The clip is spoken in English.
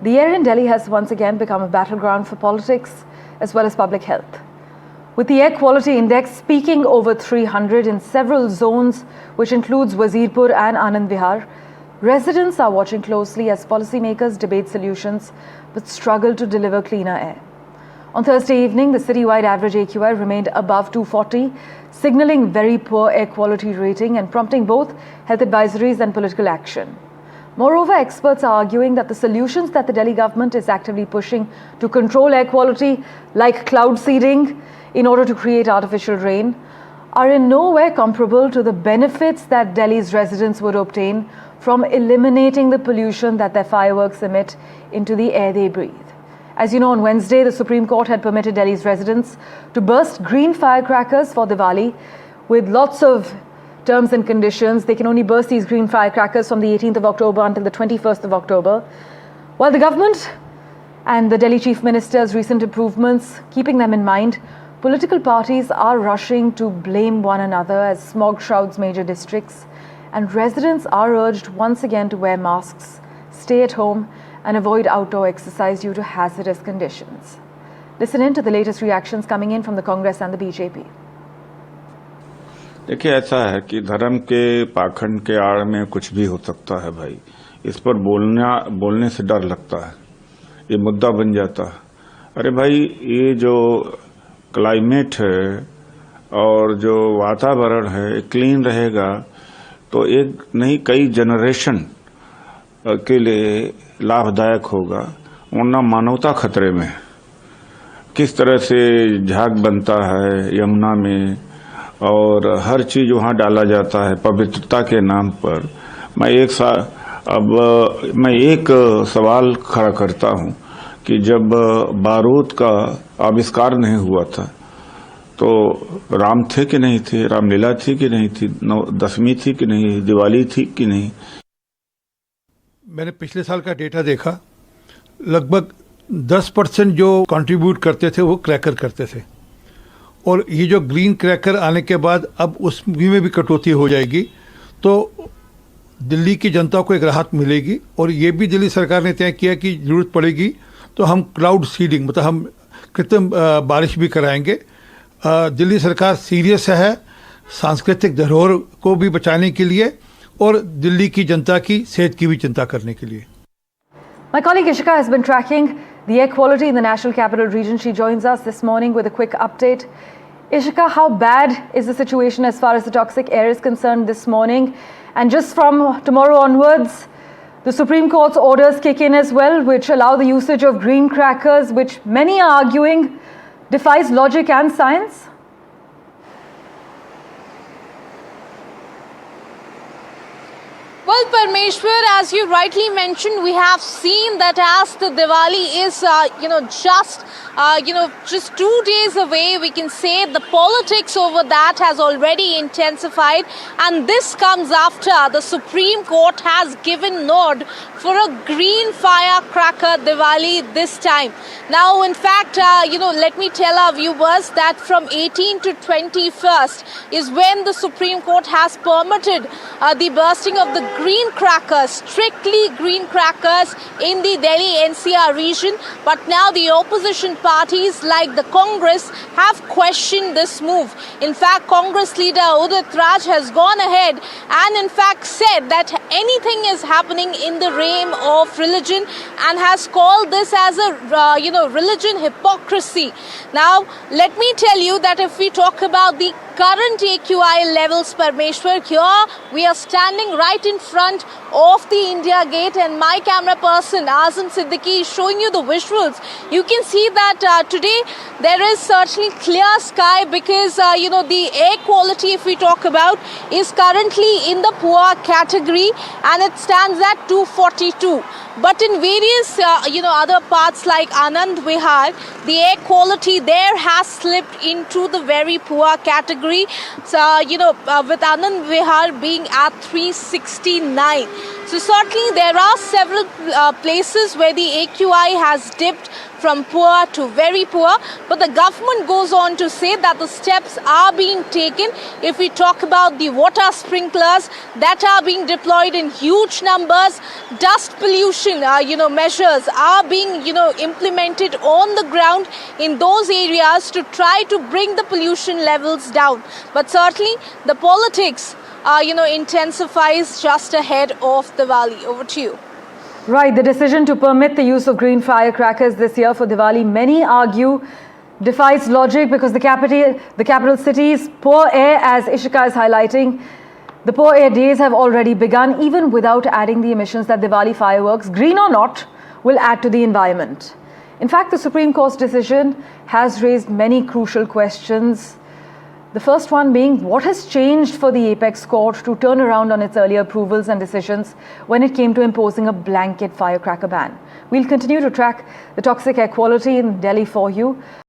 The air in Delhi has once again become a battleground for politics as well as public health. With the air quality index peaking over 300 in several zones, which includes Wazirpur and Anand Vihar, residents are watching closely as policymakers debate solutions but struggle to deliver cleaner air. On Thursday evening, the citywide average AQI remained above 240, signalling very poor air quality rating and prompting both health advisories and political action. Moreover, experts are arguing that the solutions that the Delhi government is actively pushing to control air quality, like cloud seeding in order to create artificial rain, are in no way comparable to the benefits that Delhi's residents would obtain from eliminating the pollution that their fireworks emit into the air they breathe. As you know, on Wednesday, the Supreme Court had permitted Delhi's residents to burst green firecrackers for Diwali with lots of terms and conditions. They can only burst these green firecrackers from the 18th of October until the 21st of October. While the government and the Delhi Chief Minister's recent improvements, keeping them in mind, political parties are rushing to blame one another as smog shrouds major districts, and residents are urged once again to wear masks, stay at home, and avoid outdoor exercise due to hazardous conditions. Listen in to the latest reactions coming in from the Congress and the BJP. देखिए, ऐसा है कि धर्म के पाखंड के आड़ में कुछ भी हो सकता है भाई। इस पर बोलने से डर लगता है, ये मुद्दा बन जाता है। अरे भाई, ये जो क्लाइमेट है और जो वातावरण है क्लीन रहेगा तो एक नहीं कई जनरेशन के लिए लाभदायक होगा, वरना मानवता खतरे में। किस तरह से झाग बनता है यमुना में और हर चीज वहां डाला जाता है पवित्रता के नाम पर। मैं एक सवाल खड़ा करता हूं कि जब बारूद का आविष्कार नहीं हुआ था तो राम थे कि नहीं थे, रामलीला थी कि नहीं थी, दशमी थी कि नहीं, दिवाली थी कि नहीं। मैंने पिछले साल का डेटा देखा, लगभग 10% जो कंट्रीब्यूट करते थे वो क्रैकर करते थे, और ये जो ग्रीन क्रैकर आने के बाद अब उसमें भी कटौती हो जाएगी तो दिल्ली की जनता को एक राहत मिलेगी। और ये भी दिल्ली सरकार ने तय किया कि ज़रूरत पड़ेगी तो हम क्लाउड सीडिंग मतलब हम कृत्रिम बारिश भी कराएंगे। दिल्ली सरकार सीरियस है सांस्कृतिक धरोहर को भी बचाने के लिए और दिल्ली की जनता की सेहत की भी चिंता करने के लिए। My colleague Ishika has been tracking the air quality in the National Capital Region. She joins us this morning with a quick update. Ishika, how bad is the situation as far as the toxic air is concerned this morning? And just from tomorrow onwards, the Supreme Court's orders kick in as well, which allow the usage of green crackers, which many are arguing defies logic and science. Well, Parmeshwar, as you rightly mentioned, we have seen that as the Diwali is, just 2 days away, we can say the politics over that has already intensified, and this comes after the Supreme Court has given nod for a green firecracker Diwali this time. Now, in fact, let me tell our viewers that from 18th to 21st is when the Supreme Court has permitted the bursting of the green crackers, strictly green crackers in the Delhi NCR region. But now the opposition parties like the Congress have questioned this move. In fact, Congress leader Udit Raj has gone ahead and in fact said that anything is happening in the realm of religion and has called this as a religion hypocrisy. Now, let me tell you that if we talk about the current AQI levels, Parmeshwar, here we are standing right in front of the India Gate and my camera person Azam Siddiqui is showing you the visuals. You can see that today there is certainly clear sky because the air quality, if we talk about, is currently in the poor category and it stands at 242. But in various other parts like Anand Vihar, the air quality there has slipped into the very poor category. degree. So, with Anand Vihar being at 369. So certainly there are several places where the AQI has dipped from poor to very poor, but the government goes on to say that the steps are being taken. If we talk about the water sprinklers that are being deployed in huge numbers, dust pollution measures are being implemented on the ground in those areas to try to bring the pollution levels down. But certainly the politics intensifies just ahead of Diwali. Over to you. Right, the decision to permit the use of green firecrackers this year for Diwali, many argue, defies logic because the capital city's poor air, as Ishika is highlighting, the poor air days have already begun even without adding the emissions that Diwali fireworks, green or not, will add to the environment. In fact, the Supreme Court's decision has raised many crucial questions. The first one being, what has changed for the Apex Court to turn around on its earlier approvals and decisions when it came to imposing a blanket firecracker ban? We'll continue to track the toxic air quality in Delhi for you.